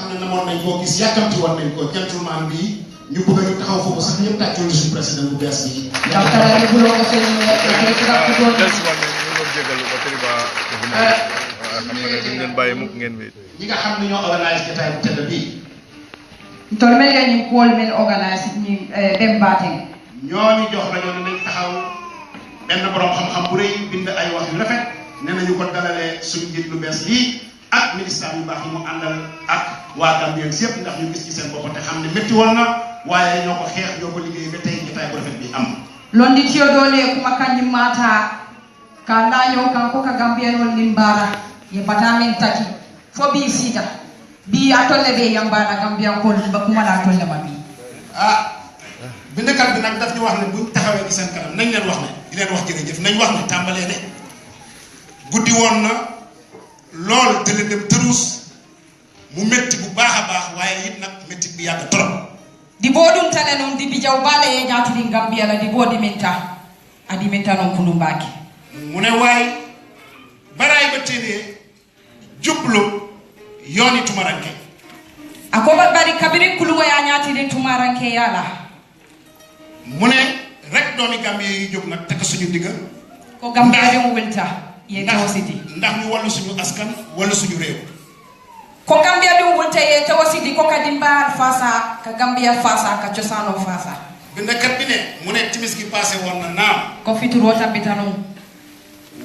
xam ne namoon nañ koo gis yàkkamti woon nañ ko gentleman bi ñu bëgg ñu taxaw foofu sax ñëpp tàccul suñu président bu bees bi. ñi nga xam ne ñoo organise jotaay bu tedd bii. Tolmel ya ñu kool men organise ni dem baating. ñooñu jox nañu ne nañ taxaw benn borom xam-xam bu rëy bind ay wax yu rafet nee nañu ko dalalee suñu njiit lu bees lii ak ministère yu baax yi mu àndal ak waa Gambian yëpp ndax ñu gis ci seen bopp te xam ne métti woon na waaye ñoo ko xeex ñoo ko liggéey ba tey jotaay bu rafet bi am. Londi tiyo dole kuma kanyi mata kanda yo kanko ka Gambian wol nimbara ye patamen taki fo bi sita bi atolle be yambana Gambian ko ba kuma la tolle ma bi. Bindkat bi nag daf ñu wax ne buñ taxawee ci seen kanam nañ leen wax ne di leen wax jërëjëf nañ wax ne tàmbalee ne guddi woon na lool te leen dem tëruus mu métti bu baax a baax waaye it nag métti bi yàgg trop. Di bodum tanenum di bijaw bale ye ñaati di Gambia la di bodi minta adi minta non kunu mbaki. Mu ne waay baraay ba téenee jublu yooni tumaranke. Ako bari kabirin kulugo ya ñaati di tumaranke yala. Mu ne rek doomi Gambie yi jóg nag takk suñu digga ko Gambia dem wulta ye tawsidi ndax ñu wallu suñu askan wala suñu réew ko Gambia dem wulta ye tawsidi ko kadimba fasa ka Gambia fasa ka ciosano fasa bindkat bi ne mu ne timis gi passé woon na naam ko fituro tambitanu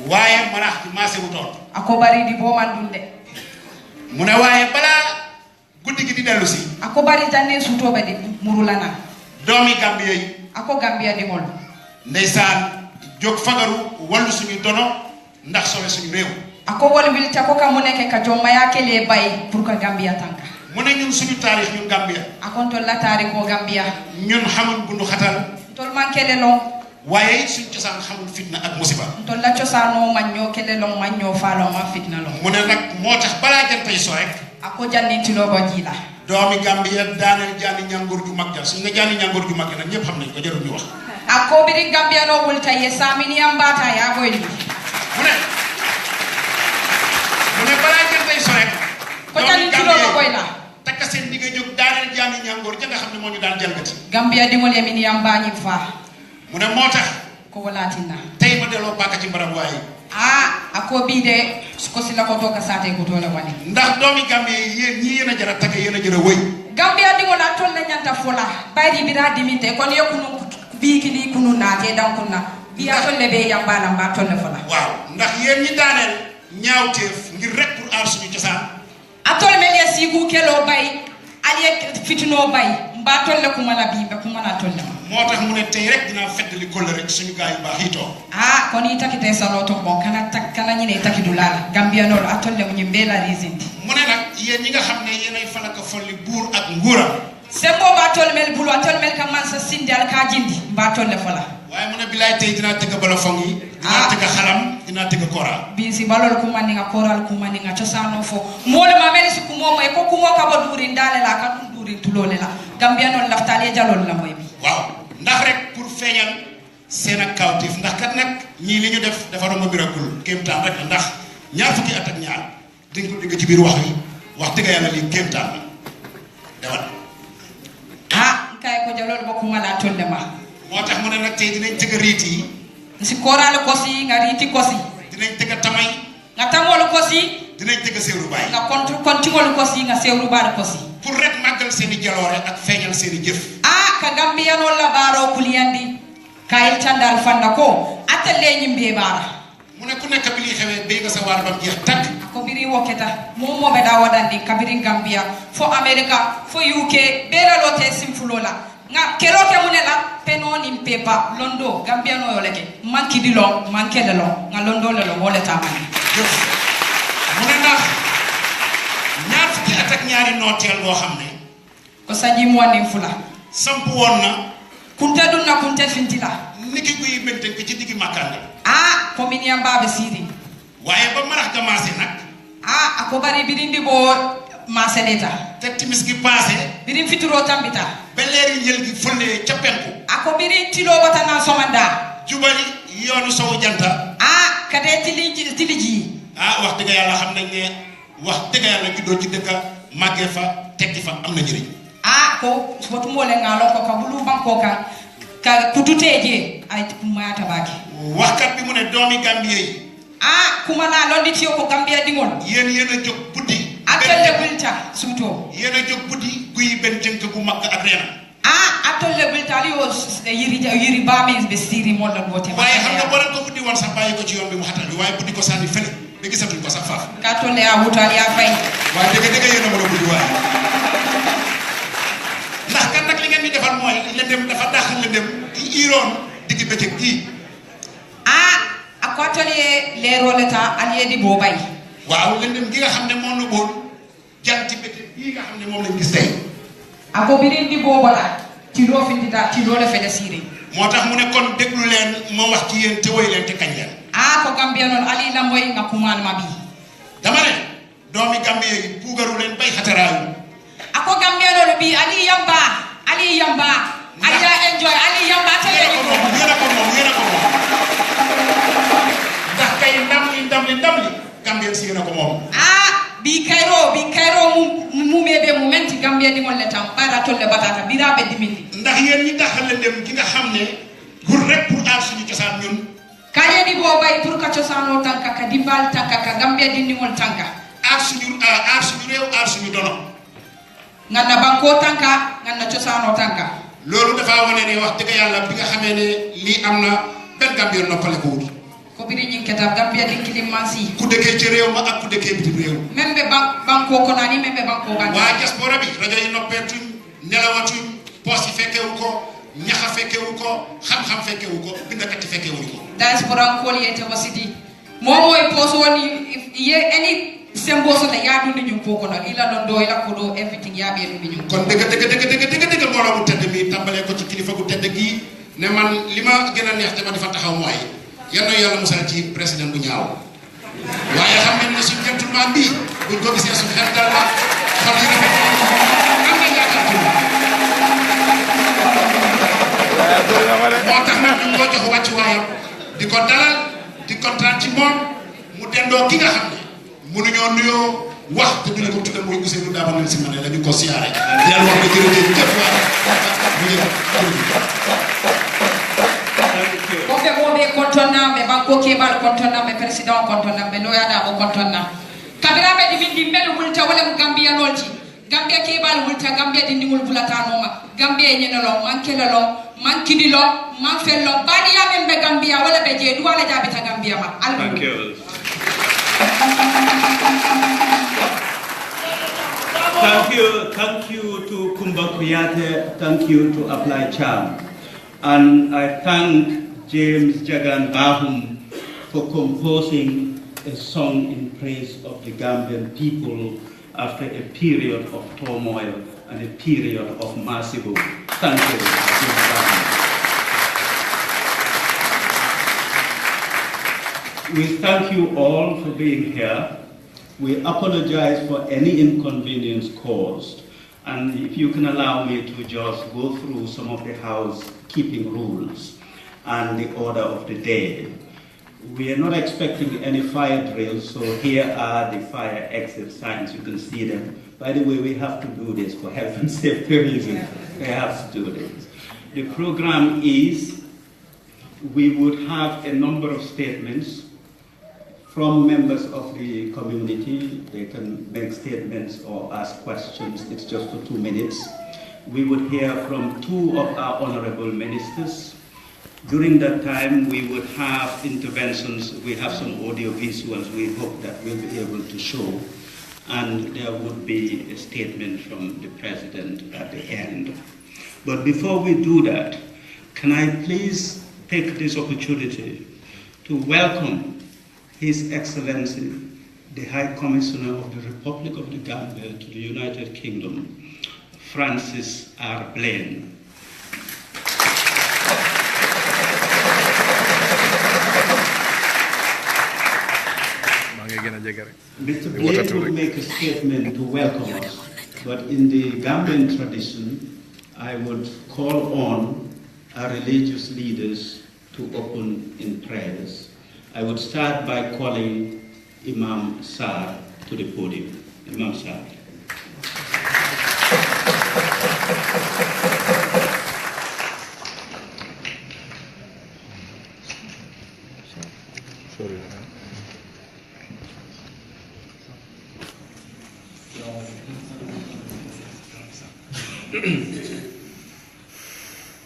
waaye marax gi maase wu toon ako bari di bo man dunde mu ne waaye balaa guddi gi di dellu si ako bari tanne sutobe de murulana doomi Gambie yi ako Gambia di mol ndeysaan jóg fagaru wallu suñu dono ndax sole suñu réew ako wol wilta ko ka mu nekk ka jomma yakele bay pour que Gambia tanka mu ne ñun suñu taarix ñun Gambia akon to la taarix ko Gambia ñun xamul bundu xatal tol man kele long waaye suñu cosaan xamul fitna ak musiba tol la ciosano maño kele long maño faalo ma fitna long mu ne nag moo tax balaa jantay so rek ako jannintilo ko jiila doomi Gambia daaneel jaani ñangoor ju mag ja suñu ne jaani ñangoor ju mag ja nag ñëpp xam nañ ko jarul ñu wax ako biri Gambia no wulta ye samini ambata ya boyni mu ne balaa jantay so rek ko jannintilo ko boyna takka seen digga jóg daaneel jaani ñangoor ja nga xam ne moo ñu daan jalgati Gambia di ngol yamini ambani fa mu ne moo tax ko walatina tey ma delloo paaka ci mbaram waaye ako bi de ko sila ko to ka sate ko to la wani ndax doomi Gambia yéen ñi yéen a jara tagge yéen a jara wëy Gambia di ngol atol la ñanta fola bayri bi da diminte kon yakunu bi kili kunu naate dan kunna bi atol le be yambala mba tol le fola waaw ndax yéen ñi daaneel ñaawteef ngir rek pour aar suñu cosaan atol mel ya sigu kelo bay aliye fitino bay mba tol le kuma la bi be kuma na tol le moo tax mu ne tey rek dinaa feddali kóllëre ci suñu gaay yu baax yi toog kon yi takite salo to bon kana ñine takidu lala Gambia nol atol le mu ñimbe la rizinti mu ne nag yéen ñi nga xam ne yéenay falaka folli buur ak nguuram sembo ba tol mel bulu atol mel ka man sa sindal ka jindi mba tol le fola waaye mu ne bilaay tey dinaa tëgg bala fong yi dinaa tëgg xalam dinaa tëgg kora bi si balol ku man nga koral ku man nga ciosano fo mole ma mel si ku mo moy ko ku mo ka ba duri ndale la ka duri tulole la Gambia non laftale jalol la moy bi waaw ndax rek pour feeñal seen ak kawtif ndax kat nag ñii li ñu def dafa romb miracle kéemtaan rek la ndax ñaar fukki at ak ñaar dañ ko dégg ci biir wax yi wax dëgg yàlla lii kéemtaan la dewal kay ko jalol bokku mala tolle ma moo tax mu ne nag tey dinañ tëgg riit yi si koral kosi nga riiti kosi dinañ tëgg tamay nga tamol kosi dinañ tëgg seeru baay nga kontingol kosi nga seeru baal kosi pour rek màggal seen i jaloore ak feeñal seen i jëf ka Gambia no la Barrow kuliyandi kayil tandal fanda ko atelle ñimbe bara mu ne ku nekk bi li xewee béy nga sa waar bam jeex tàkk ko biri woketa mo mo be da wadandi kabiri Gambia fo America fo UK bera lote simfulola nga keroke munela peno ni pepa londo Gambia no yoleke manki di long manke de long nga londo le lo wole tamani mu ne ndax ñaar fukki at ak ñaari nooteel boo xam ne ko saji mo ni fula samp woon na kunte dun na kunte fintila niki guy benten ko ci digi makande komini ambabe sidi waaye ba marax ga maase nag ako bari bidindi bo maase leta te timis gi passé bidin fituro tambita ba leeri njël gi fëllee ca penku ako bidin tilo batana somanda jubali yoonu sowu janta kade tiliji wax dëgg yàlla xam nañ ne wax dëgg yàlla juddoo ci dëkka màggee fa tekki fa am na njëriñ. ko wotu mo le ngalo ko ka bulu banko ka kututeje ay mayata baki. waxkat bi mu ne doomi Gambie yi. kuma na londi tiyo ko Gambia dingol. yéen a jóg buddi. atelle bulta suto. yéen a jóg buddi guy benn jënk bu mag ak reena. atelle bulta li o yiri baami be siri mo la wote. waaye xam nga boo leen ko buddi woon sax bàyyi ko ci yoon bi mu xatal bi waaye buddi ko sànni fële ba gisatuñ ko sax faaf. ka tolle a wutal ya fay. waaye dëgg yéen a mën a buddi waaye. ndax kan nag li ngeen di defal mooy lëndëm dafa dàqal lëndëm di iroon digg bëccëg gii. ko atelier leero leta alié di bobay. waaw lëndëm gi nga xam ne moo nëbboon janti bëccëg gii nga xam ne moom lañ gis tey. ako birin di bobola ci loo fi ndita ci loo la fede siri. moo tax mu ne kon déglu leen ma wax ci yéen te woy leen te kañ leen. ko Gambia noon ali la moy nga kumaan ma bi. dama ne doomi Gambie yi puugaru leen bay xataraayu. ako Gambia noon bi ali yamba ali ya enjoy ali yamba tele yéen a ko moom ndax kay ndam li Gambien si yéen a ko moom. bi kayro mu mebe mu menti Gambia di mon letam bara tolle batata birabe dimindi. ndax yéen ñi daxal leen dem ki nga xam ne pour rek pour aar suñu cosaan ñun. kaye di bobay pour ka cosaanoo tanka ka dimbal tanka ka Gambia di ndimol tanka. aar suñu réew aar suñu dono. ngana banko tanka ngana cosaanoo tanka. loolu dafa wane ne wax dëgg yàlla bi nga xamee ne lii am na benn Gambien noppale ko wut. ko biri ñing ketab Gambia di kilim mansi. ku dëkkee ci réew ma ak ku dëkkee bitim réew. même be banko ko nani même be banko gandi. waa diaspora bi rajo yi noppeetuñ nelawatuñ poos yi fekkewu ko ñaxa fekkewu ko xam-xam fekkewu ko bindkat yi fekkewuñu ko. diaspora ko yete wasiti moy poso woni ye any sembo so ta yaadu ni ñu ko no ila don do ila ko do everything ya be ni ñu. kon dëgg mbooloo mu tedd mi tàmbalee ko ci kilifa gu tedd gi ne man li ma gën a neex te ma dafa taxaw mooy yal na yàlla musal ci président bu ñaaw waaye xam ngeen ne suñu gentleman bi buñ ko gisee suñu xel dal la xol yi rafet am na yaakaar ci moo tax nag ñu ko jox wàccuwaayam di ko dalal di kontaan ci moom mu dendoo ki nga xam ne mënuñoo nuyoo wax te du la ko tuddee muy Ousseynou Daba Nel si ma ne la ñu ko siyaare di leen wax ne jërëjëf waay kofe moɓe kontonna ɓe banko keɓal kontonna ɓe président kontonna ɓe loyaɗa o kontonna kabiraɓe ɗi min ɗi mbeɗe wulta wala mo gambiyanolti gambia keɓal wulta gambia ɗi ndigol bulatanoma gambia e ñenelon man kelelon man kiɗilon man fellon baɗiyamen ɓe gambia wala ɓe jee duwala jaɓita gambia ma Thank you to Kumba Kuyate, thank you to Apply Charm. And I thank James Jagan Bahum for composing a song in praise of the Gambian people after a period of turmoil and a period of massive. Thank you, James Bahum. We thank you all for being here. We apologize for any inconvenience caused. And if you can allow me to just go through some of the housekeeping rules and the order of the day. We are not expecting any fire drills, so here are the fire exit signs. You can see them. By the way, we have to do this for health and safety reasons. We have to do this. The program is, we would have a number of statements from members of the community. They can make statements or ask questions. It's just for 2 minutes. We would hear from 2 of our honorable ministers. During that time, we would have interventions. We have some audio visuals we hope that we'll be able to show. And there would be a statement from the president at the end. But before we do that, can I please take this opportunity to welcome His Excellency, the High Commissioner of the Republic of the Gambia to the United Kingdom, Francis R. Blaine. Mr. Blaine will make a statement to welcome us, but in the Gambian tradition, I would call on our religious leaders to open in prayers. I would start by calling Imam Saad to the podium. Imam Saad.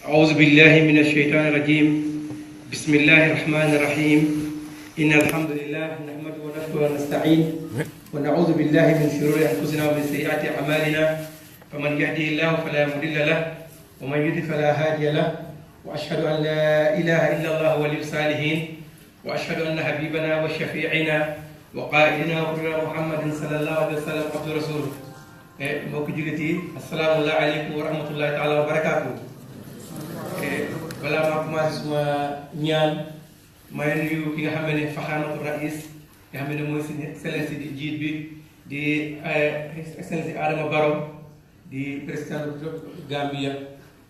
أعوذ بالله من الشيطان الرجيم بسم الله الرحمن الرحيم إن الحمد لله نحمده ونشكره ونستعين ونعوذ بالله من شرور أنفسنا ومن سيئات أعمالنا فمن يهده الله فلا مضل له ومن يضلل فلا هادي له وأشهد أن لا إله إلا الله ولي الصالحين وأشهد أن حبيبنا وشفيعنا وقائدنا وقدنا محمد صلى الله عليه وسلم عبد رسوله mbokk jullit yi assalaamu aleykum wa rahmatullahi taala wa barakaatu balaa maa commencé suma ñaan may nuyu ki nga xam ne faxaanatu rais nga xam ne mooy suñu excellence di jiit bi di excellence Adama Barrow di président Gambia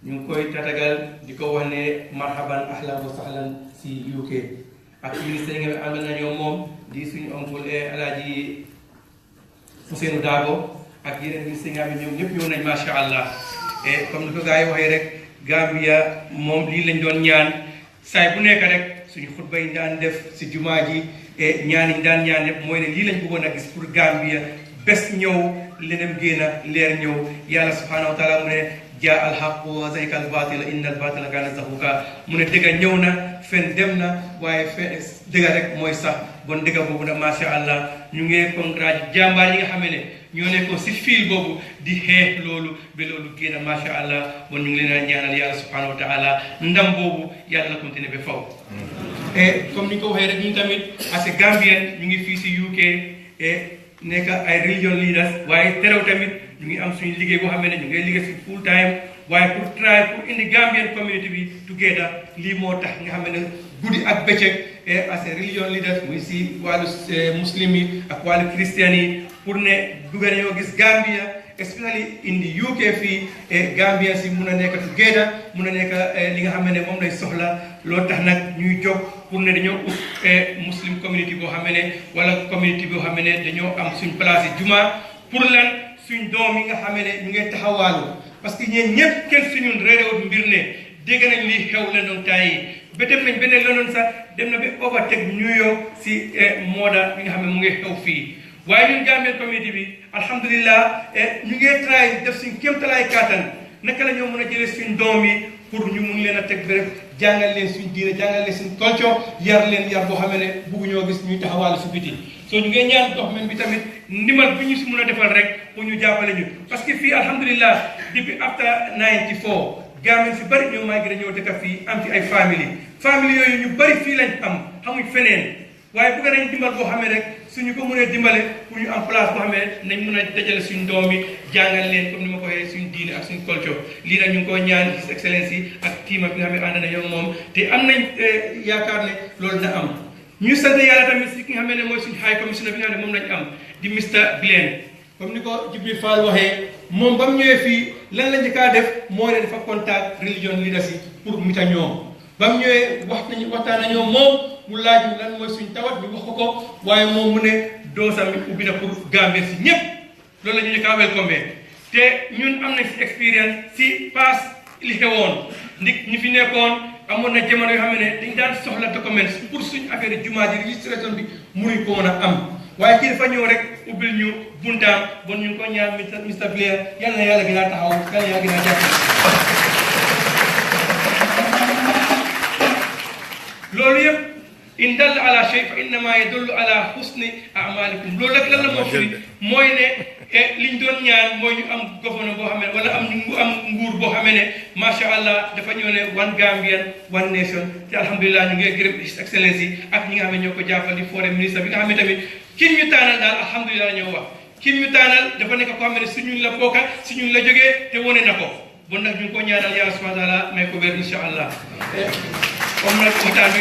ñu ngi koy tatagal di ko wax ne marhaban ahlan wa sahlan si UK ak ministre yi nga àndal nañoo moom di suñu oncle Alaaji Ousseynou Dabo ak yeneen ministre yi nga xam ne ñoom ñëpp ñëw nañ macha allah et comme ni ko gars yi waxee rek Gambia moom lii lañ doon ñaan saay bu nekk rek suñu xutba yi daan def si jumaa ji et ñaan yi daan ñaan yëpp mooy ne lii lañ bëggoon a gis pour Gambia bés ñëw leneen génn leer ñëw yàlla subhanahu wa taala mu ne jaa alxaq wa zayka albatila inna albatila kaana zahuqa mu ne dëgga ñëw na fen dem na waaye fen dëgga rek mooy sax bon dëgga boobu nag macha allah ñu ngi congrats jàmbaar yi nga xam ne ñoo nekkoon si fiil boobu di xeex loolu ba loolu génn macha allah bon ñu ngi leen a ñaanal yàlla subhanahu wa taala ndam boobu yàlla na continuer ba faw et comme ni ñu ko waxee rek ñun tamit as a Gambian ñu ngi fii si UK et nekk ay religion leaders waaye terew tamit ñu ngi am suñu liggéey boo xam ne ñu ngi liggéey si full time waaye pour try pour indi Gambian community bi together lii moo tax nga xam ne guddi ak bëccëg as a religion leaders muy si wàllu muslim yi ak wàllu christian yi pour ne dugg nañoo gis Gambia especially in the UK fii Gambia si mun a nekk together mun a nekk li nga xam ne moom lay soxla loolu tax nag ñuy jóg pour ne dañoo ut muslim community boo xam ne wala community boo xam ne dañoo am suñ place yi juma pour lan suñ doom yi nga xam ne ñu ngi taxawaalu parce que ñeen ñëpp kenn si ñun réeréwut mbir ne dégg nañ li xew London temps yi ba dem nañ beneen London sax dem na ba overtake New York si mooda bi nga xam ne mu ngi xew fii waaye ñun Gambian community bi alhamdulillah ñu ngi try def suñ kéemtalaay kàttan naka la ñoo mën a jëlee suñ doom yi pour ñu mun leen a teg béréb jàngal leen suñ diine jàngal leen suñ culture yar leen yar boo xam ne bugg ñoo gis ñuy taxawaalu si biti soo ñu ngee ñaan doxmen bi tamit ndimbal bi ñu si mun a defal rek pour ñu jàppale ñu parce que fii alhamdulillah depuis after 94 Gambian si bëri ñoo migré ñëw dëkk fii am fi ay famille yooyu ñu bëri fii lañ am xamuñ feneen waaye bëgg nañ dimbal boo xam ne rek suñu ko mënee dimbale pour ñu am place boo xam ne nañ mën a dajale suñ doom yi jàngal leen comme ni ma ko waxee suñ diine ak suñ culture lii nag ñu ngi ko ñaan His Excellency yi ak team bi nga xam ne ànd nañoo moom te am nañ yaakaar ne loolu na am ñu sant yàlla tamit si ki nga xam ne mooy suñ high commissioner bi nga xam ne moom lañ am di Mr Glenn comme ni ko Jibril Fall waxee moom ba mu ñëwee fii lan la njëkkaa def moo ne dafa contact religion leaders yi pour mu ta ñoom ba mu ñëwee waxtaan nañoo moom mu laaj lan mooy suñ tawat ñu wax ko waaye moom mu ne doosam mi ubbi na pour Gambien si ñëpp loolu la ñu njëkkaa welcome te ñun am nañ si expérience si pass li xewoon ndik ñi fi nekkoon amoon na jamono yoo xam ne dañ daan soxla documents pour suñ affaire jumaa ji registration bi munuñ ko mën a am waaye kii dafa ñëw rek ubbil ñu buntaam bon ñu ngi ko ñaan Mr Blair yal na yàlla gën a taxaw yal na yàlla gën a jàpp loolu yëpp in dalla ala shay fa innama yadullu ala husni a'malikum loolu rek lan la moo firi mooy ne liñ doon ñaan mooy ñu am gouvernement boo xam ne wala am nguur boo xam ne macha allah dafa ñëw ne one Gambian one nation te alhamdulilah ñu ngi gërëm His Excellency yi ak ñi nga xam ne ñoo ko jàppale foreign ministre bi nga xam ne tamit kin ñu taanal daal alhamdulilah ñoo wax kin ñu taanal dafa nekk koo xam ne si ñun la bokka si ñun la jógee te wane na ko bon nag ñu ngi ko ñaanal yàlla subhanahu wa taala may ko wér incha allah comme nag waxtaan bi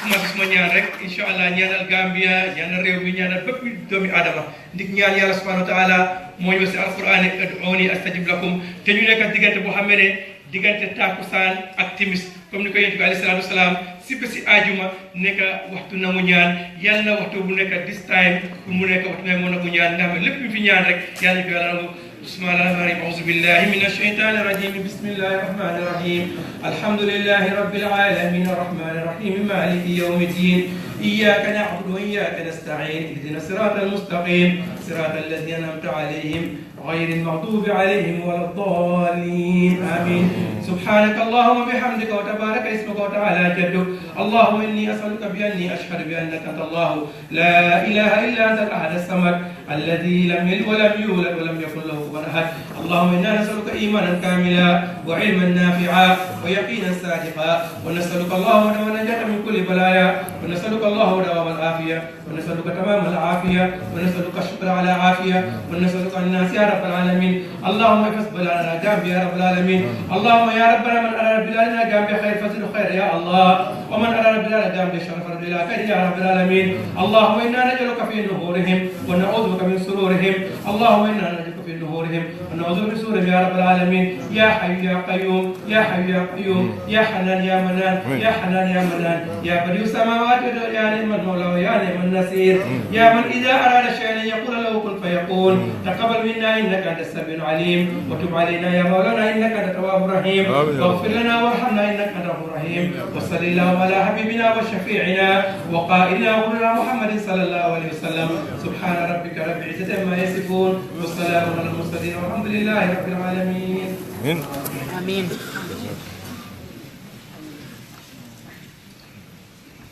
ma suma ñaan rek incha allah ñaanal Gambia ñaanal réew mi ñaanal bépp doomi aadama ndik ñaan yàlla subhanahu wa taala moo ñu wax si alquran ud'uuni astajib lakum te ñu nekk diggante boo xam ne diggante tàkkusaan ak timis comme ni ko yonent bi alayhi salaatu wasalaam si ba si ajuma nekk waxtu nangu ñaan yàlla na waxtu bu nekk this time pour mu nekk waxtu moo nangu ñaan nga xam ne lépp ñu fi ñaan rek yàlla ñu ko yàlla nangu بسم الله الرحمن الرحيم أعوذ بالله من الشيطان الرجيم بسم الله الرحمن الرحيم الحمد لله رب العالمين الرحمن الرحيم مالك يوم الدين إياك نعبد وإياك نستعين اهدنا الصراط المستقيم صراط الذين أنعمت عليهم غير المغضوب عليهم ولا الضالين آمين. سبحانك اللهم وبحمدك وتبارك اسمك وتعالى جدك. اللهم إني أسألك بأني أشهد بأنك أنت الله لا إله إلا أنت الأحد الصمد الذي لم يلد ولم يولد ولم يكن له كفوا أحد. اللهم إنا نسألك إيمانا كاملا وعلما نافعا ويقينا صادقا، ونسألك اللهم النجاة من كل بلايا، ونسألك الله دوام العافية، ونسألك تمام العافية، ونسألك الشكر على عافية، ونسألك الناس يا رب العالمين. اللهم احفظ بلادنا جامبيا يا رب العالمين. اللهم يا ربنا من أراد بلادنا جامبيا خير فزده خير يا الله، ومن أراد بلادنا جامبيا شر فرد إلى خير يا رب العالمين. اللهم إنا نجعلك في نهورهم ونعوذ بك من سرورهم. اللهم إنا نجعلك في نهورهم ونعوذ بك من سرورهم يا رب العالمين. يا حي يا قيوم يا حي يا قيوم يا حنان يا منان يا حنان يا منان يا بديع السماوات يا نعم المولى ويا نعم النصير. يا من إذا أراد شيئا يقول له كن فيكون. تقبل منا إنك أنت السميع العليم، وتب علينا يا مولانا إنك أنت التواب الرحيم، واغفر لنا وارحمنا إنك أنت الغفور الرحيم. وصل اللهم على حبيبنا وشفيعنا وقائدنا ومولانا محمد صلى الله عليه وسلم. سبحان ربك رب العزة عما يصفون والسلام على المرسلين والحمد لله رب العالمين. آمين.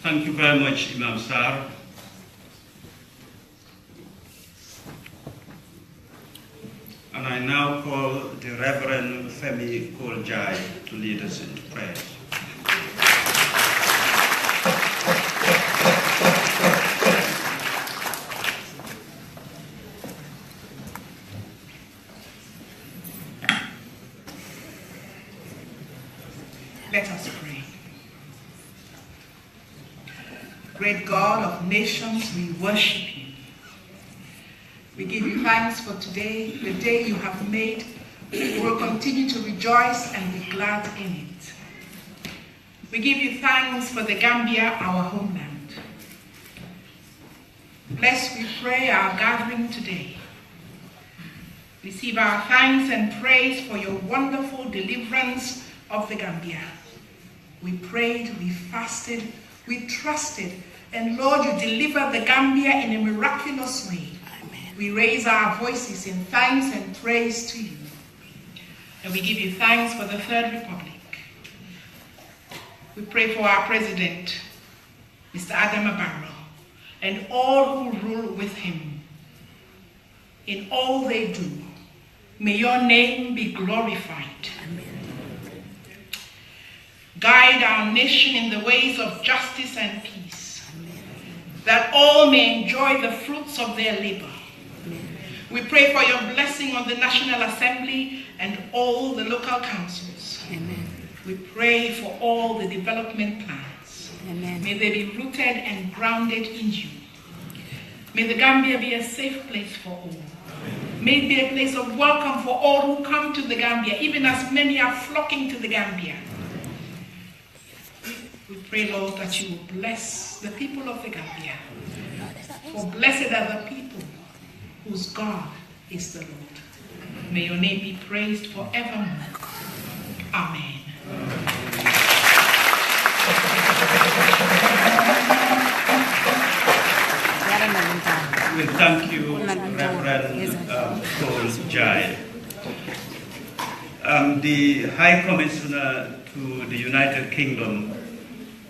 Thank you very much, Imam Sar. And I now call the Reverend Femi Koljai to lead us into prayer. Let us pray. Great God of nations, we worship you. We give you thanks for today, the day you have made. We will continue to rejoice and be glad in it. We give you thanks for the Gambia, our homeland. Bless, we pray, our gathering today. Receive our thanks and praise for your wonderful deliverance of the Gambia. We prayed, we fasted, we trusted, and Lord, you delivered the Gambia in a miraculous way. Amen. We raise our voices in thanks and praise to you. And we give you thanks for the Third Republic. We pray for our President, Mr. Barrow, and all who rule with him. In all they do, may your name be glorified. Amen. Guide our nation in the ways of justice and peace, that all may enjoy the fruits of their labor. We pray for your blessing on the National Assembly and all the local councils. Amen. We pray for all the development plans. Amen. May they be rooted and grounded in you. May the Gambia be a safe place for all. May it be a place of welcome for all who come to the Gambia, even as many are flocking to the Gambia. We pray, Lord, that you will bless the people of the Gambia. For blessed are the people whose God is the Lord. May your name be praised forevermore. Amen. We thank you, Reverend Koljai. The High Commissioner to the United Kingdom,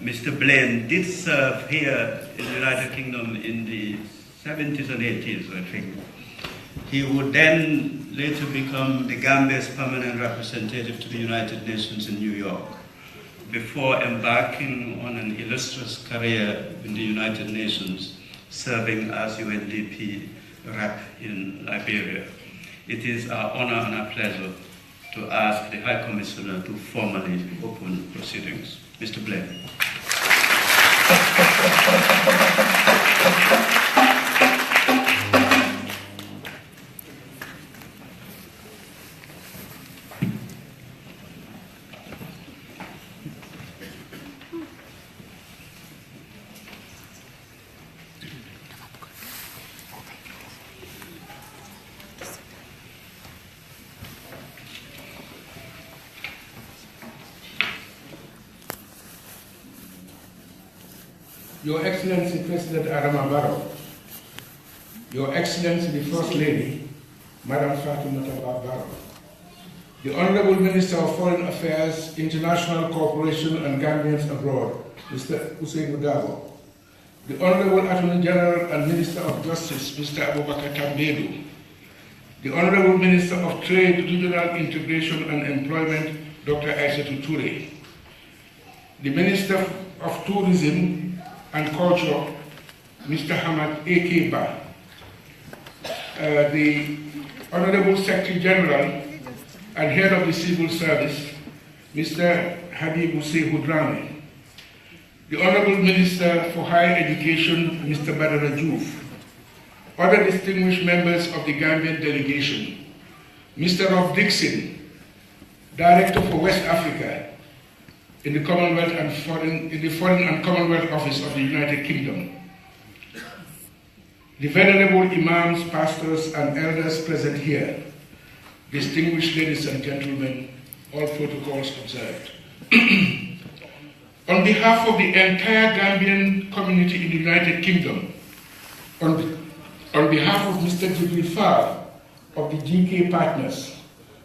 Mr. Blaine, did serve here in the United Kingdom in the 70s and 80s, I think. He would then later become the Gambia's permanent representative to the United Nations in New York, before embarking on an illustrious career in the United Nations, serving as UNDP rep in Liberia. It is our honor and our pleasure to ask the High Commissioner to formally open proceedings. Mr. Blaine. Your Excellency President Barrow, Your Excellency the First Lady, Madam Fatoumata Barrow. The Honorable Minister of Foreign Affairs, International Cooperation and Gambians Abroad, Mr. Hussein Dabo. The Honorable Attorney General and Minister of Justice, Mr. Abubakar Tambedu. The Honorable Minister of Trade, Regional Integration and Employment, Dr. Aissatou Toure. The Minister of Tourism and Culture, Mr. Hamad A.K. Ba. The Honorable Secretary General and Head of the Civil Service, Mr. Habib Hussein Hudrami. The Honorable Minister for Higher Education, Mr. Badara Diouf. Other distinguished members of the Gambian delegation, Mr. Rob Dixon, Director for West Africa in the Commonwealth and Foreign and Commonwealth Office of the United Kingdom. The venerable imams, pastors, and elders present here, distinguished ladies and gentlemen, all protocols observed. On behalf of the entire Gambian community in the United Kingdom, on behalf of Mr. Jibril Farr of the GK Partners,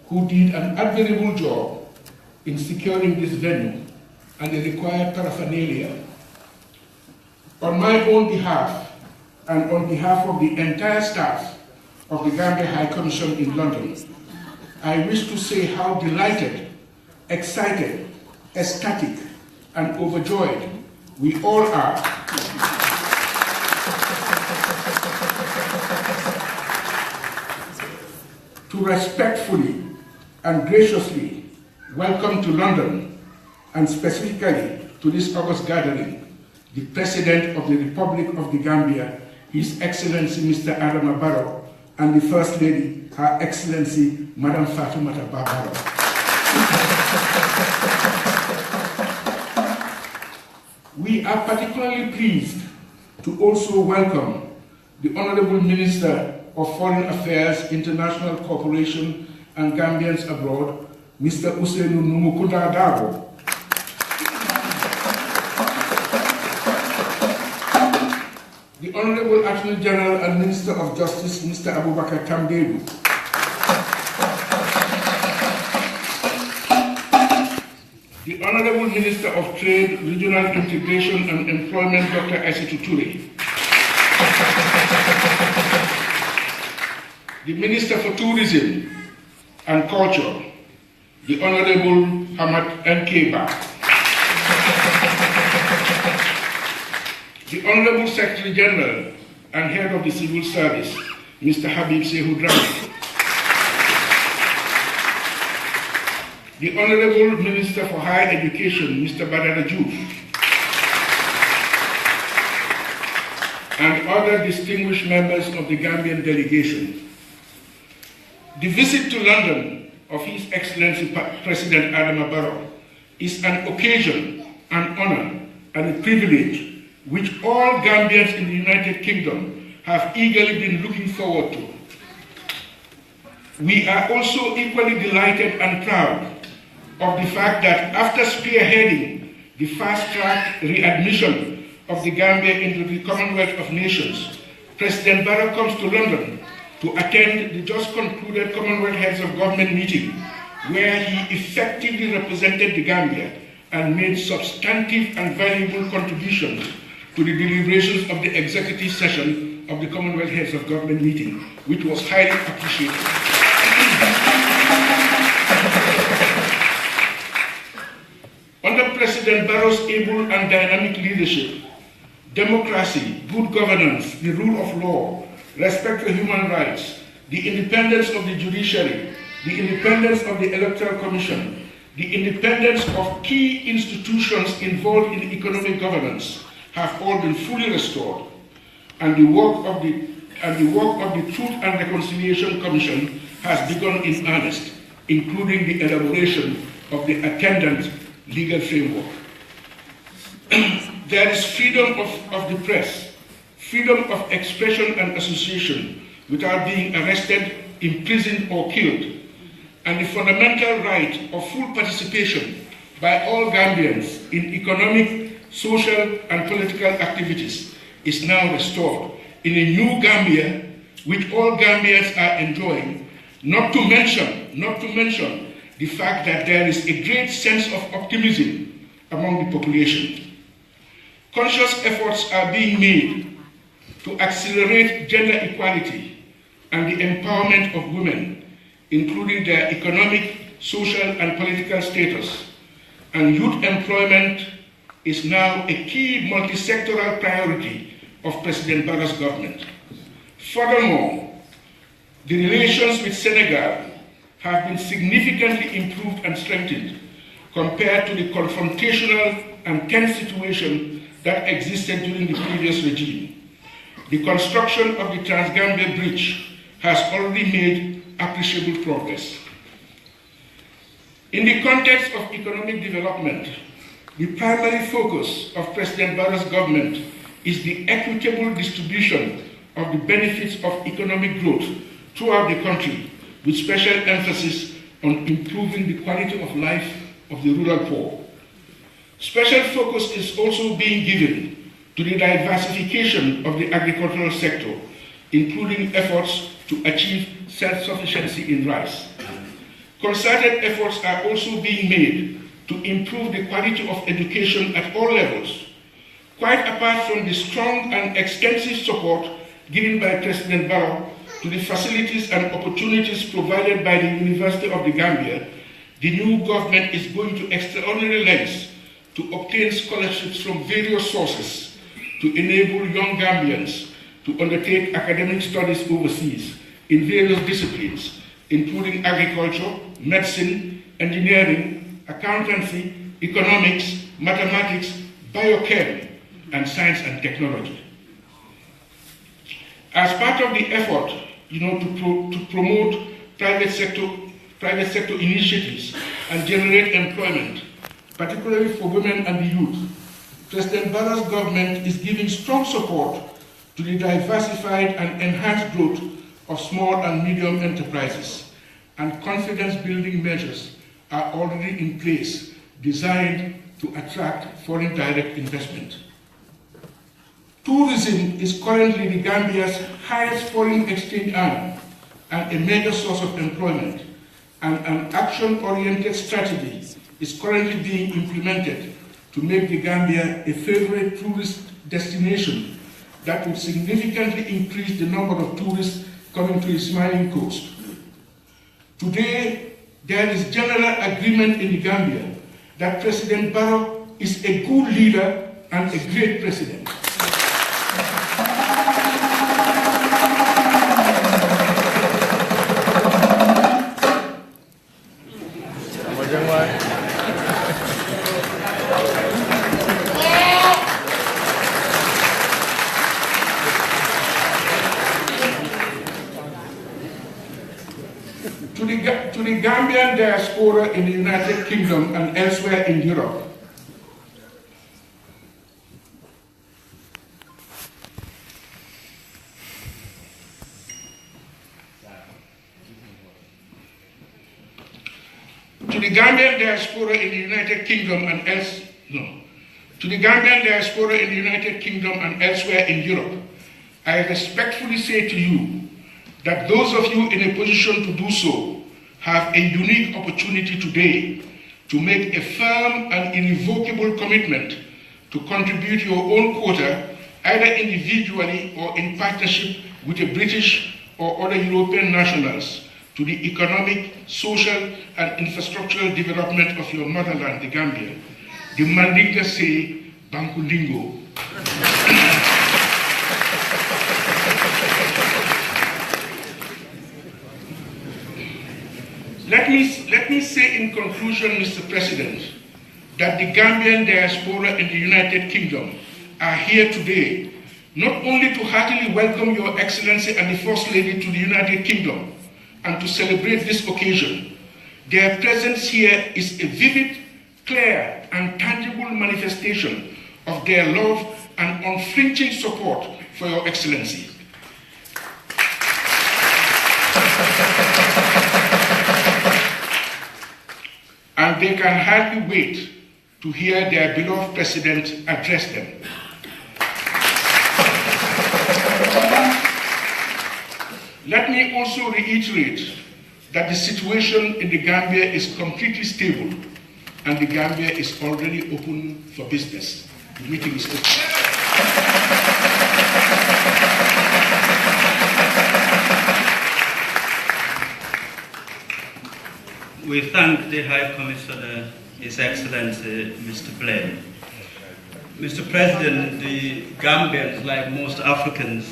who did an admirable job in securing this venue and the required paraphernalia, on my own behalf and on behalf of the entire staff of the Gambia High Commission in London, I wish to say how delighted, excited, ecstatic, and overjoyed we all are to respectfully and graciously welcome to London, and specifically to this August gathering, the President of the Republic of the Gambia, His Excellency Mr. Adama Barrow, and the First Lady, Her Excellency Madam Fatoumata Barrow. We are particularly pleased to also welcome the Honorable Minister of Foreign Affairs, International Cooperation and Gambians Abroad, Mr. Usainu Numukunda Dabo. The Honorable Attorney General and Minister of Justice, Mr. Abubakar Tambedu. The Honorable Minister of Trade, Regional Integration and Employment, Dr. Aissatou Toure. The Minister for Tourism and Culture, the Honorable Hamad N.K. Ba. The Honorable Secretary General and Head of the Civil Service, Mr. Habib Hudrami. The Honorable Minister for Higher Education, Mr. Badara Diouf. And other distinguished members of the Gambian delegation. The visit to London of His Excellency President Adama Barrow is an occasion, an honor, and a privilege which all Gambians in the United Kingdom have eagerly been looking forward to. We are also equally delighted and proud of the fact that after spearheading the fast-track readmission of the Gambia into the Commonwealth of Nations, President Barrow comes to London to attend the just concluded Commonwealth Heads of Government meeting, where he effectively represented the Gambia and made substantive and valuable contributions to the deliberations of the executive session of the Commonwealth Heads of Government meeting, which was highly appreciated. Under President Barrow's able and dynamic leadership, democracy, good governance, the rule of law, respect for human rights, the independence of the judiciary, the independence of the Electoral Commission, the independence of key institutions involved in economic governance have all been fully restored, and the work of the Truth and Reconciliation Commission has begun in earnest, including the elaboration of the attendant legal framework. There is freedom of the press, freedom of expression and association without being arrested, imprisoned, or killed, and the fundamental right of full participation by all Gambians in economic, social, and political activities is now restored in a new Gambia which all Gambians are enjoying Not to mention the fact that there is a great sense of optimism among the population. Conscious efforts are being made to accelerate gender equality and the empowerment of women, including their economic, social, and political status. And youth employment is now a key multi-sectoral priority of President Barrow's government. Furthermore, the relations with Senegal have been significantly improved and strengthened compared to the confrontational and tense situation that existed during the previous regime. The construction of the Trans-Gambia Bridge has already made appreciable progress. In the context of economic development, the primary focus of President Barrow's government is the equitable distribution of the benefits of economic growth throughout the country, with special emphasis on improving the quality of life of the rural poor. Special focus is also being given to the diversification of the agricultural sector, including efforts to achieve self-sufficiency in rice. Concerted efforts are also being made to improve the quality of education at all levels. Quite apart from the strong and extensive support given by President Barrow to the facilities and opportunities provided by the University of the Gambia, the new government is going to extraordinary lengths to obtain scholarships from various sources to enable young Gambians to undertake academic studies overseas in various disciplines, including agriculture, medicine, engineering, accountancy, economics, mathematics, biochem, and science and technology. As part of the effort, to promote private sector initiatives and generate employment, particularly for women and the youth, President Barrow's government is giving strong support to the diversified and enhanced growth of small and medium enterprises, and confidence-building measures are already in place designed to attract foreign direct investment. Tourism is currently the Gambia's highest foreign exchange earner and a major source of employment, and an action-oriented strategy is currently being implemented to make the Gambia a favorite tourist destination that would significantly increase the number of tourists coming to the smiling coast. Today, there is general agreement in the Gambia that President Barrow is a good leader and a great president. To the Gambian diaspora in the United Kingdom and elsewhere in Europe, to the Gambian diaspora in the United Kingdom and elsewhere in Europe, I respectfully say to you that those of you in a position to do so have a unique opportunity today to make a firm and irrevocable commitment to contribute your own quota, either individually or in partnership with the British or other European nationals, to the economic, social, and infrastructural development of your motherland, the Gambia. The Mandinka say, Bankundingo. Let me say in conclusion, Mr. President, that the Gambian diaspora in the United Kingdom are here today not only to heartily welcome Your Excellency and the First Lady to the United Kingdom and to celebrate this occasion. Their presence here is a vivid, clear, and tangible manifestation of their love and unflinching support for Your Excellency. And they can hardly wait to hear their beloved President address them. Let me also reiterate that the situation in the Gambia is completely stable and the Gambia is already open for business. The meeting is open. We thank the High Commissioner, His Excellency, Mr. Blaine. Mr. President, the Gambians, like most Africans,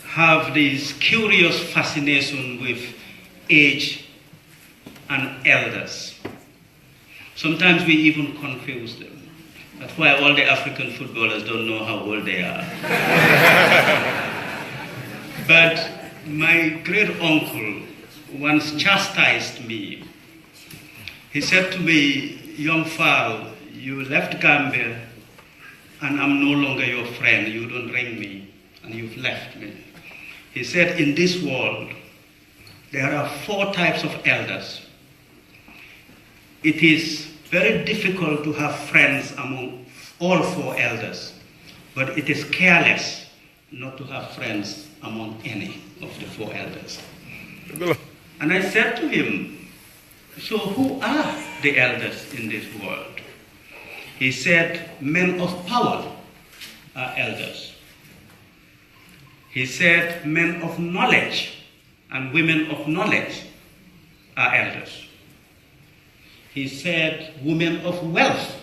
have this curious fascination with age and elders. Sometimes we even confuse them. That's why all the African footballers don't know how old they are. But my great uncle once chastised me. He said to me, "Young Fall, you left Gambia and I'm no longer your friend. You don't ring me and you've left me." He said, in this world, there are 4 types of elders. It is very difficult to have friends among all 4 elders, but it is careless not to have friends among any of the 4 elders. And I said to him, "So who are the elders in this world?" He said, "Men of power are elders." He said, "Men of knowledge and women of knowledge are elders." He said, "Women of wealth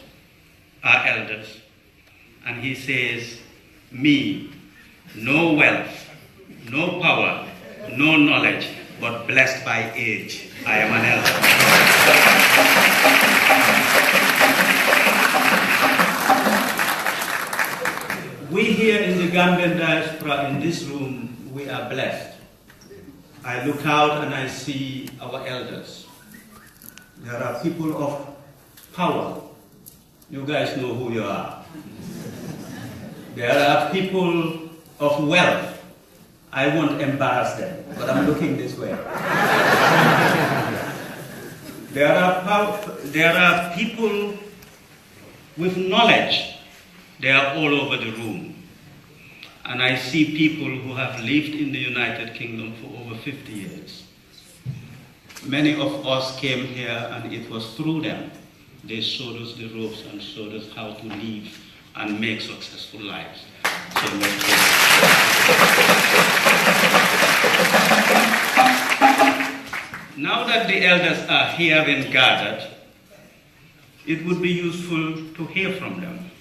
are elders." And he says, "Me, no wealth, no power, no knowledge, but blessed by age. I am an elder." We here in the Gambian diaspora, in this room, we are blessed. I look out and I see our elders. There are people of power. You guys know who you are. There are people of wealth. I won't embarrass them, but I'm looking this way. There are people with knowledge. They are all over the room. And I see people who have lived in the United Kingdom for over 50 years. Many of us came here and it was through them. They showed us the ropes and showed us how to live and make successful lives. So now that the elders are here and gathered, it would be useful to hear from them.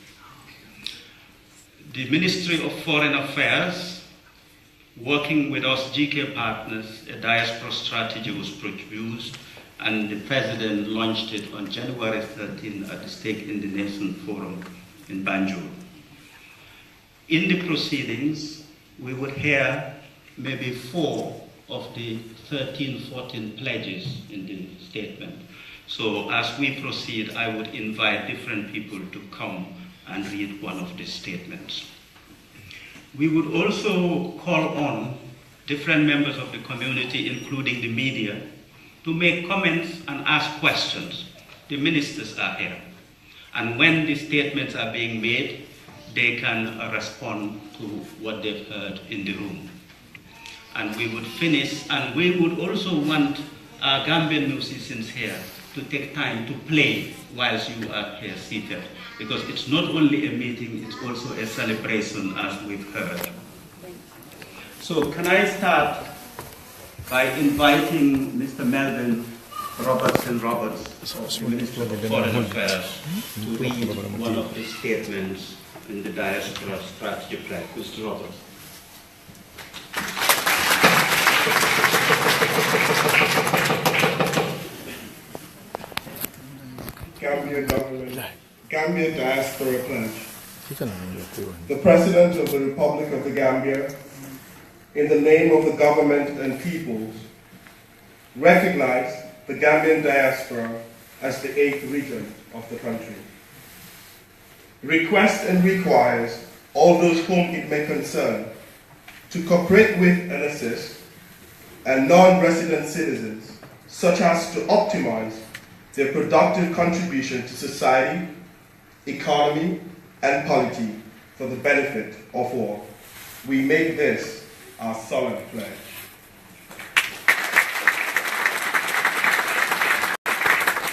The Ministry of Foreign Affairs, working with us GK partners, a diaspora strategy was produced and the President launched it on January 13 at the Stake in the Nation Forum in Banjul. In the proceedings, we would hear maybe 4 of the 13, 14 pledges in the statement. So as we proceed, I would invite different people to come and read one of these statements. We would also call on different members of the community, including the media, to make comments and ask questions. The ministers are here. And when the statements are being made, they can respond to what they've heard in the room. And we would finish, and we would also want our Gambian musicians here to take time to play whilst you are here seated, because it's not only a meeting, it's also a celebration, as we've heard. So can I start by inviting Mr. Melvin Robertson Roberts, Minister of Foreign Affairs, to read one of the statements in the Diaspora Strategy Pledge. Mr. Roberts. Gambian government, Gambian Diaspora Pledge. The President of the Republic of the Gambia, in the name of the government and peoples, recognize the Gambian diaspora as the 8th region of the country. Requests and requires all those whom it may concern to cooperate with and assist and non-resident citizens, such as to optimize their productive contribution to society, economy, and polity for the benefit of all. We make this our solemn pledge.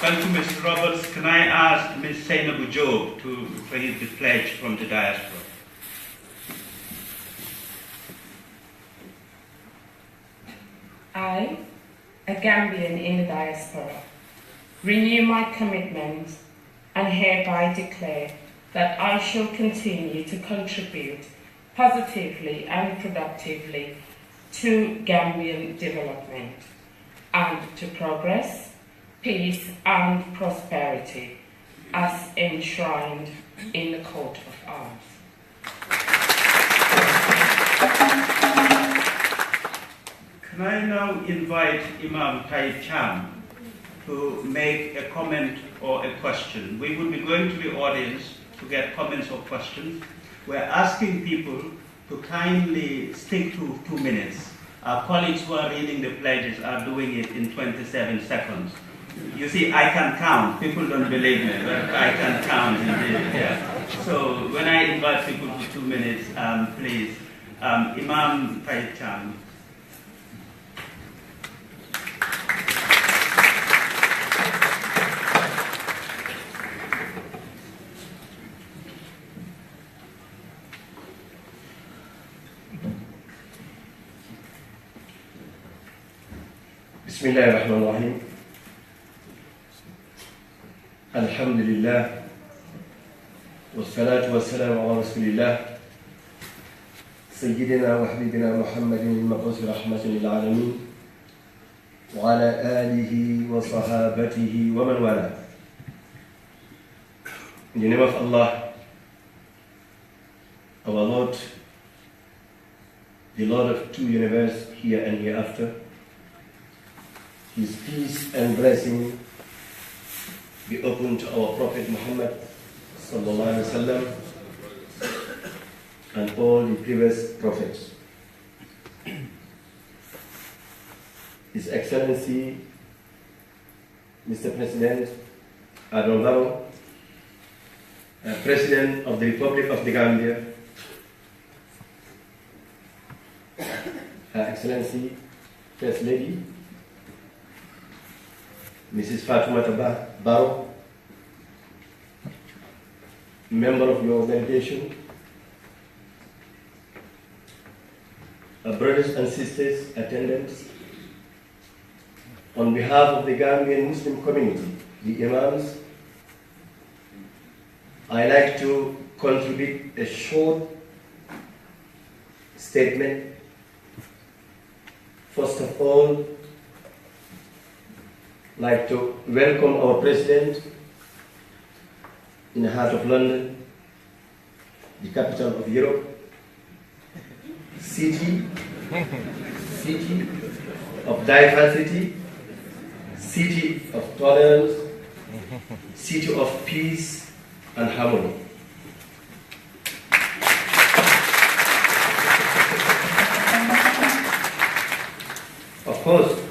Thank you, Mr. Roberts. Can I ask Ms. Sainabu Job to read the pledge from the diaspora? I, a Gambian in the diaspora, renew my commitment and hereby declare that I shall continue to contribute positively and productively to Gambian development and to progress, peace and prosperity as enshrined in the coat of arms. Can I now invite Imam Taib Cham to make a comment or a question? We will be going to the audience to get comments or questions. We're asking people to kindly stick to 2 minutes. Our colleagues who are reading the pledges are doing it in 27 seconds. You see, I can count. People don't believe me, but I can count indeed. Yeah. So when I invite people to 2 minutes, please, Imam Taib Cham. بسم الله الرحمن الرحيم الحمد لله والصلاة والسلام على رسول الله سيدنا وحبيبنا محمد المبعوث رحمة للعالمين وعلى آله وصحابته ومن والاه. In the name of Allah, our Lord, the Lord of two universes, here and hereafter, His peace and blessing be open to our Prophet Muhammad sallallahu alaihi wasallam and all the previous prophets. His Excellency, Mr. President Barrow, President of the Republic of the Gambia, Her Excellency, First Lady, Mrs. Fatoumata Barrow, member of your delegation, brothers and sisters, attendants, on behalf of the Gambian Muslim community, the Imams, I like to contribute a short statement. First of all, like to welcome our President in the heart of London, the capital of Europe, city of diversity, city of tolerance, city of peace and harmony. Of course,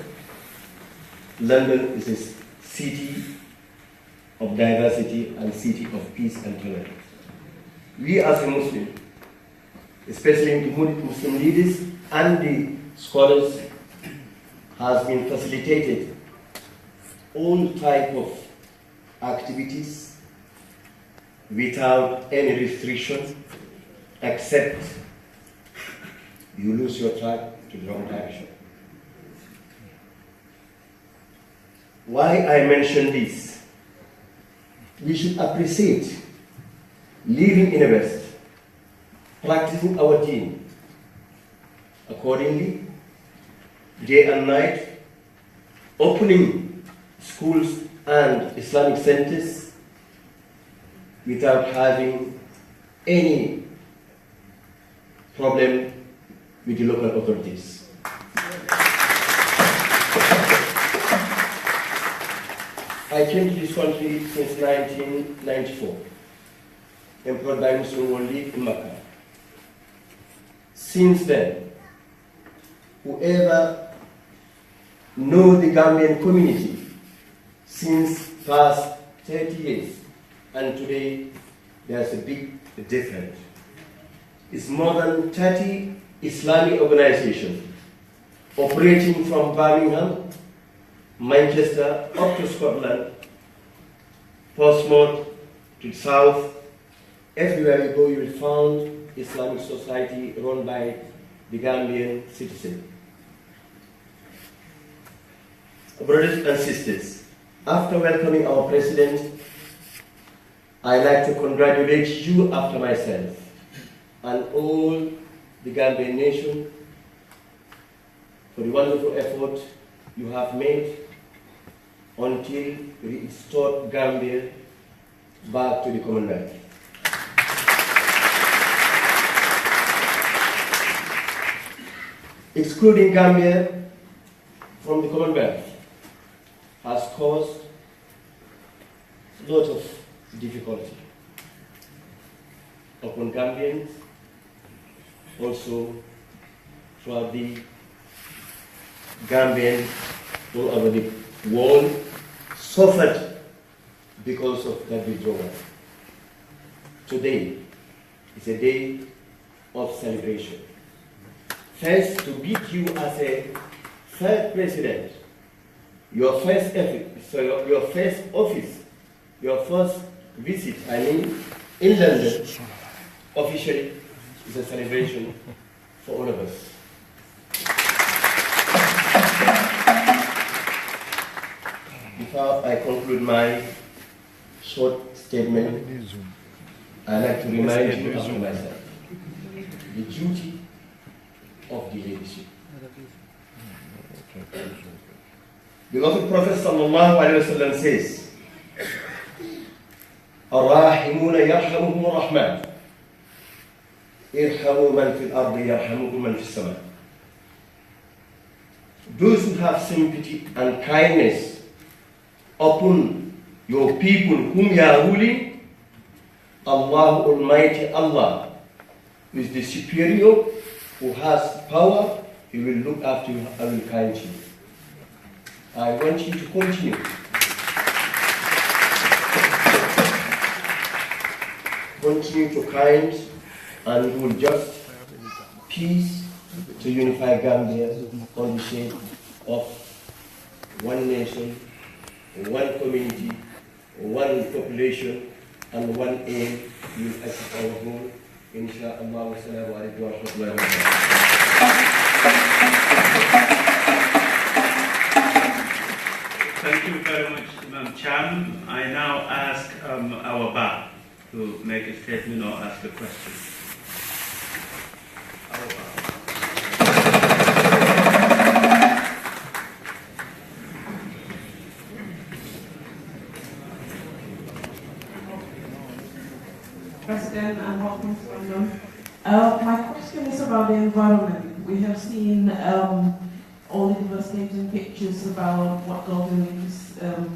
London is a city of diversity and city of peace and tolerance. We as a Muslim, especially the Muslim leaders and the scholars, has been facilitated all type of activities without any restriction, except you lose your track to the wrong direction. Why I mention this? We should appreciate living in the West, practicing our deen. Accordingly, day and night, opening schools and Islamic centers without having any problem with the local authorities. I came to this country since 1994, employed by Muslim World League in Makkah. Since then, whoever know the Gambian community since past 30 years, and today there's a big difference. It's more than 30 Islamic organizations operating from Birmingham, Manchester, up to Scotland, Portsmouth to the south, everywhere you go you will find Islamic society run by the Gambian citizen. Brothers and sisters, after welcoming our president, I'd like to congratulate you after myself and all the Gambian nation for the wonderful effort you have made until we restored Gambia back to the Commonwealth. Excluding Gambia from the Commonwealth has caused a lot of difficulty upon Gambians, also throughout the Gambians all over the world suffered because of that withdrawal. Today is a day of celebration. First, to greet you as a third president, your first office, your first visit, in London, officially is a celebration for all of us. Before I conclude my short statement, I'd like to remind you of myself, the duty of the leadership. The beloved Prophet ﷺ says, الراحمون يرحمهم الرحمن ارحموا من في الأرض يرحمكم من في السماء. Those who have sympathy and kindness upon your people whom you are ruling, Allah Almighty Allah, who is the superior, who has power, He will look after you and will guide you. I want you to continue. Continue to kind and will just peace to unify Gambia on the shape of one nation, one community, one population, and one aim. We will achieve our goal. Inshallah. Wassalamu alaikum wa rahmatullahi wa barakatuh. Thank you very much, Imam Cham. I now ask our Bar to make a statement or ask a question. Our Bar. President and welcome to London. My question is about the environment. We have seen all the devastating pictures about what government is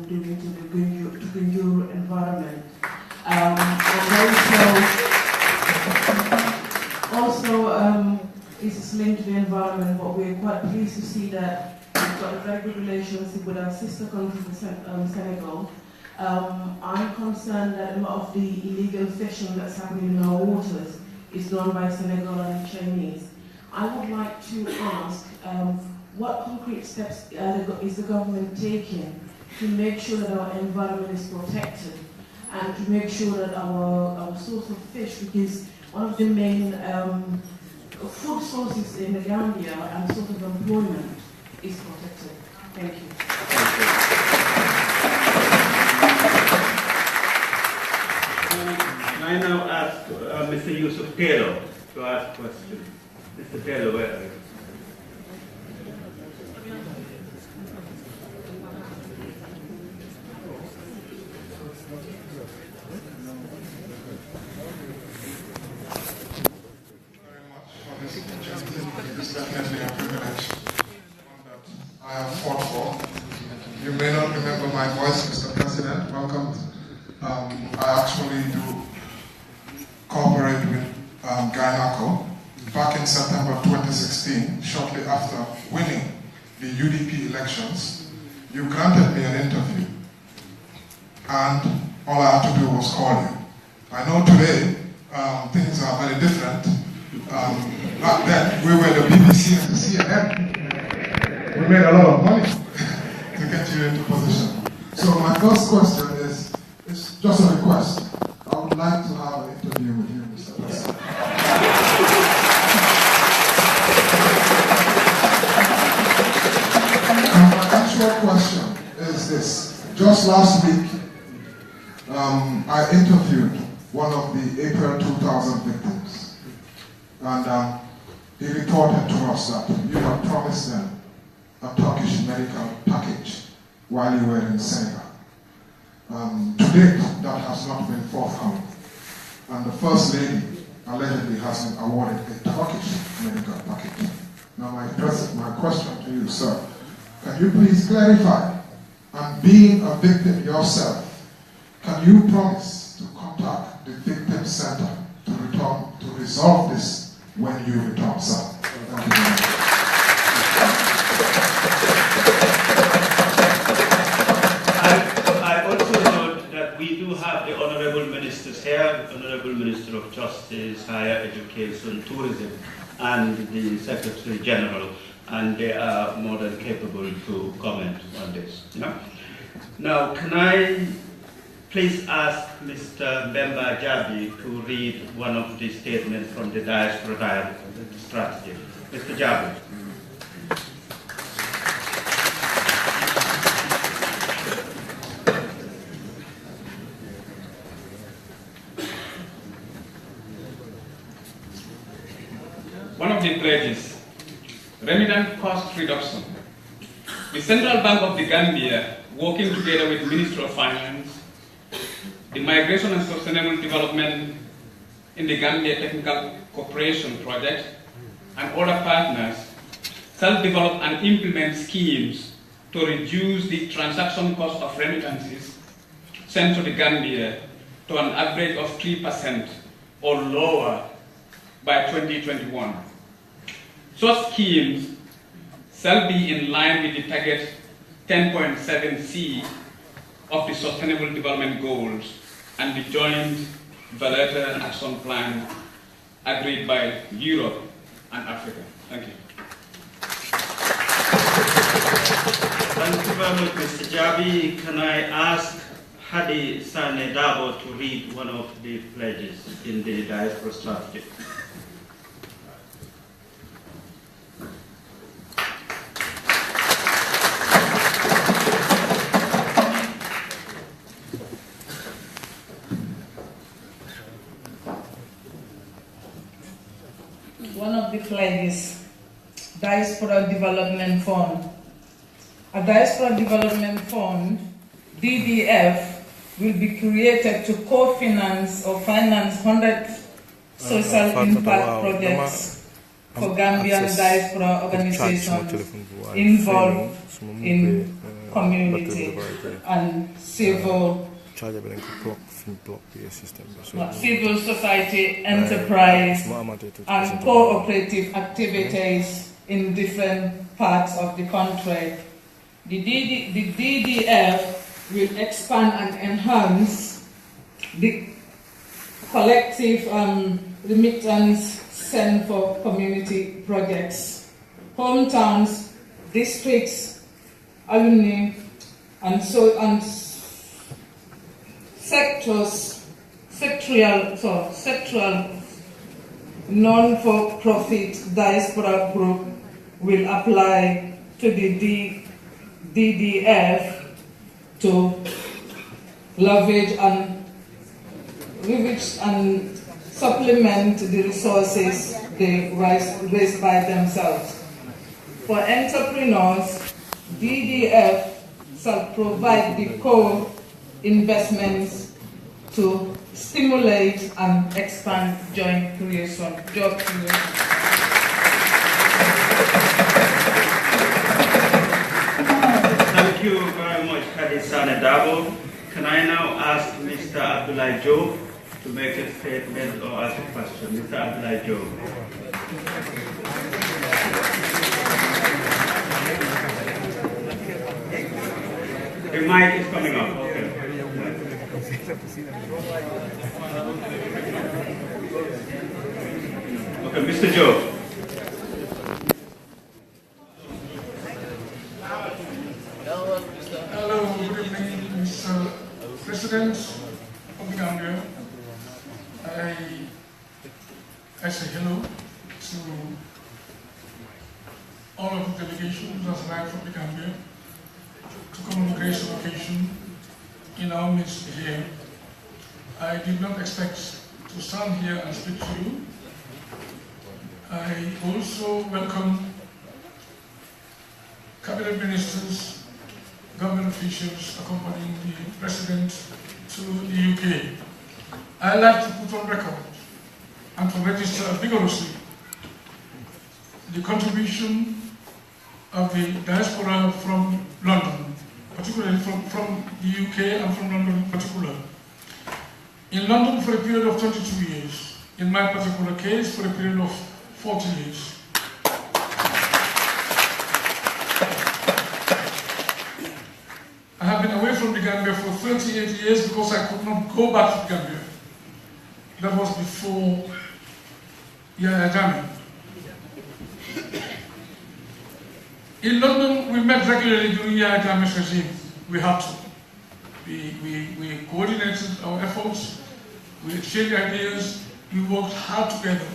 doing to the Gunjur environment. And also this is linked to the environment, but we're quite pleased to see that we've got a very good relationship with our sister country, Senegal. I'm concerned that a lot of the illegal fishing that's happening in our waters is done by Senegal and the Chinese. I would like to ask, what concrete steps is the government taking to make sure that our environment is protected and to make sure that our source of fish, which is one of the main food sources in the Gambia and source of employment, is protected? Thank you. I now ask Mr. Yusuf Taylor to ask a question. Mr. Taylor, where are you? It's definitely a privilege, one that I have fought for. You may not remember my voice, Mr. President. Welcome. I actually do cooperate with Guyanaco. Back in September 2016, shortly after winning the UDP elections, you granted me an interview. And all I had to do was call you. I know today things are very different. Back then, we were the BBC and the CNN. We made a lot of money to get you into position. So my first question is request. I would like to have an interview with you, Mr. President. My actual question is this. Just last week, I interviewed one of the April 2000 victims. And he reported to us that you had promised them a Turkish medical package while you were in Senegal. To date, that has not been forthcoming. And the First Lady allegedly has been awarded a Turkish medical package. Now my question to you, sir, can you please clarify, and being a victim yourself, can you promise to contact the Victim Center to resolve this when you return, sir? Thank you very much. I also note that we do have the honorable ministers here, the Honorable Minister of Justice, Higher Education, Tourism, and the Secretary General, and they are more than capable to comment on this. Now, can I please ask Mr. Bemba Jabi to read one of the statements from the diaspora strategy. Mr. Jabi. One of the pledges, remittance cost reduction. The Central Bank of the Gambia, working together with the Ministry of Finance, the Migration and Sustainable Development in the Gambia Technical Cooperation Project, and other partners, shall develop and implement schemes to reduce the transaction cost of remittances sent to the Gambia to an average of 3% or lower by 2021. Such schemes shall be in line with the target 10.7C of the Sustainable Development Goals and the Joint Bilateral Action Plan agreed by Europe and Africa. Thank you. Thank you very much, Mr. Jabi. Can I ask Hadi Sane Dabo to read one of the pledges in the diaspora strategy? One of the pledges, Diaspora Development Fund. A Diaspora Development Fund, DDF, will be created to co-finance or finance 100 social impact projects for Gambian diaspora organizations involved in community and civil society, enterprise, and cooperative activities in different parts of the country. The DDF will expand and enhance the collective remittance sent for community projects, hometowns, districts, alumni, and sectoral non-for-profit diaspora group will apply to the DDF to leverage and supplement the resources they raise by themselves. For entrepreneurs, DDF shall provide the core investments to stimulate and expand job creation. Thank you very much, Kadisane Dabo. Can I now ask Mr. Abdullah Joe to make a statement or ask a question? Mr. Abdullah Joe. The mic is coming up. Okay. Okay, Mr. Joe. Hello, good evening, Mr. President of the say hello to all of the delegation that's arrived from the Gambia to come on a grace occasion in our midst here. I did not expect to stand here and speak to you. I also welcome cabinet ministers, government officials accompanying the President to the UK. I'd like to put on record and to register vigorously the contribution of the diaspora from London, particularly from the UK and from London in particular. In London for a period of 22 years, in my particular case for a period of 40 years. I have been away from the Gambia for 38 years because I could not go back to the Gambia. That was before Yahya Jammeh. In London, we met regularly during Yahya Jammeh's regime. We had to. We coordinated our efforts, we exchanged ideas, we worked hard together.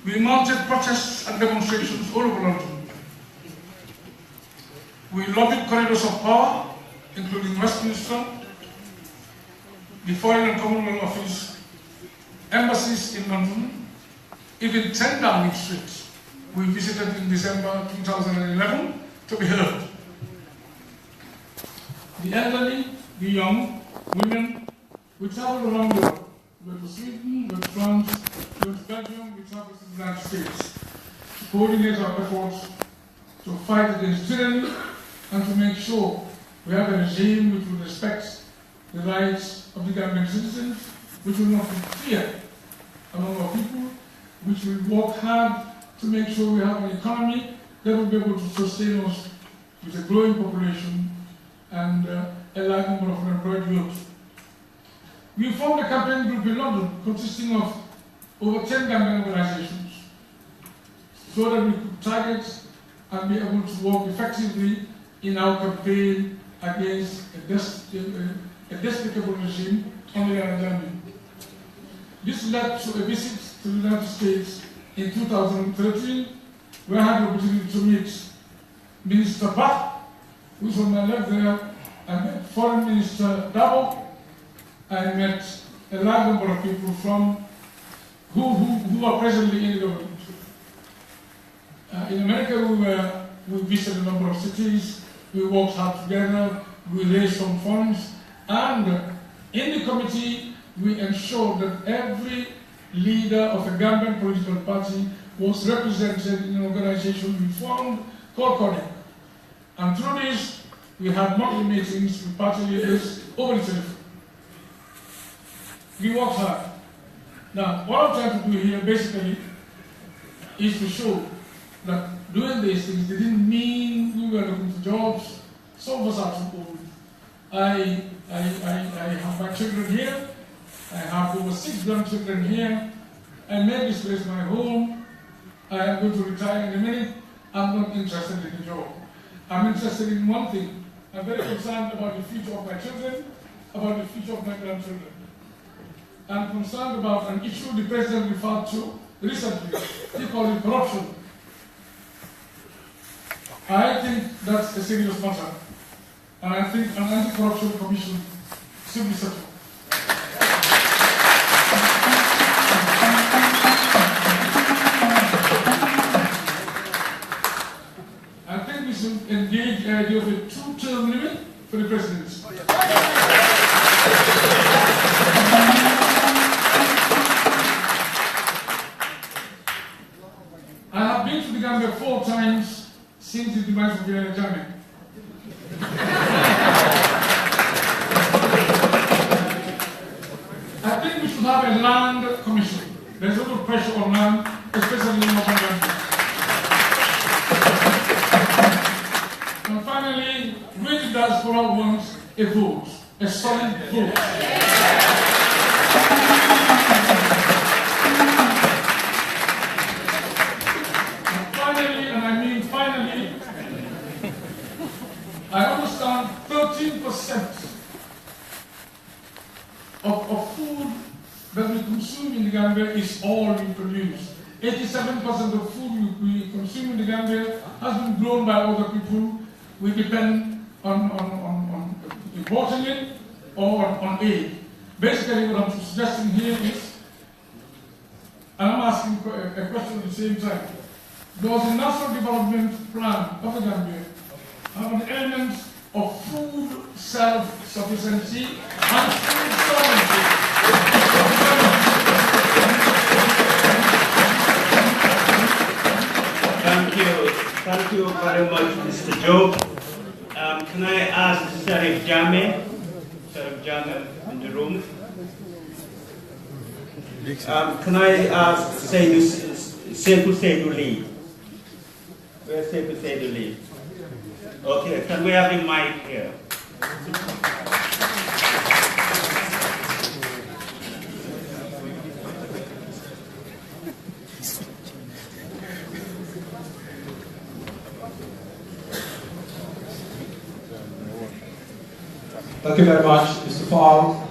We mounted protests and demonstrations all over London. We lobbied corridors of power, including Westminster, the Foreign and Commonwealth Office, embassies in London, even 10 Downing Street. We visited in December 2011 to be heard. The elderly, the young, women, we traveled around Europe. We went to Sweden, we went to France, we went to Belgium, we traveled to the United States to coordinate our efforts to fight against tyranny and to make sure we have a regime which will respect the rights of the Gambian citizens, which will not be fear among our people, which will work hard to make sure we have an economy that will be able to sustain us with a growing population and a large number of unemployed youth. We formed a campaign group in London consisting of over 10 Gambian organizations so that we could target and be able to work effectively in our campaign against a despicable regime under Yahya Jammeh. This led to a visit to the United States in 2013, where I had the opportunity to meet Minister Bach, who's on my left there. I met Foreign Minister Barrow. I met a large number of people from who are presently in the government. In America, we visited a number of cities. We worked hard together. We raised some funds, and in the committee, we ensured that every leader of a Gambian political party was represented in an organization we formed called CONIC. And through this, we had monthly meetings with party leaders over the telephone. We worked hard. Now, what I'm trying to do here basically is to show that doing these things didn't mean we were looking for jobs. Some of us are too old. I have my children here. I have over 6 grandchildren here. I made this place my home. I am going to retire in a minute. I'm not interested in the job. I'm interested in one thing. I'm very concerned about the future of my children, about the future of my grandchildren. I'm concerned about an issue the President referred to recently. He called it corruption. I think that's a serious matter. And I think an anti-corruption commission should be set up. I think we should engage the idea of a 2-term limit for the presidency. I have been to the Gambia 4 times since the demise of Yahya Jammeh. I think we should have a land commission. There's a lot of pressure on land, especially in Northern Gambia. And finally, really diaspora wants a vote, a solid vote. And finally, and I mean finally, I understand 13% of food that we consume in the Gambia is all we produce. 87% of food we consume in the Gambia has been grown by other people. We depend on importing it or on aid. Basically, what I'm suggesting here is, and I'm asking a question at the same time, does the National Development Plan of the Gambia have the elements of food self-sufficiency and food sovereignty? Thank you very much, Mr. Joe. Can I ask Sheriff Jame in the room? Can I ask Sekou Seydou Lee? Where's Sekou Seydou Lee? Okay, can we have the mic here? Thank you very much, Mr. Fall.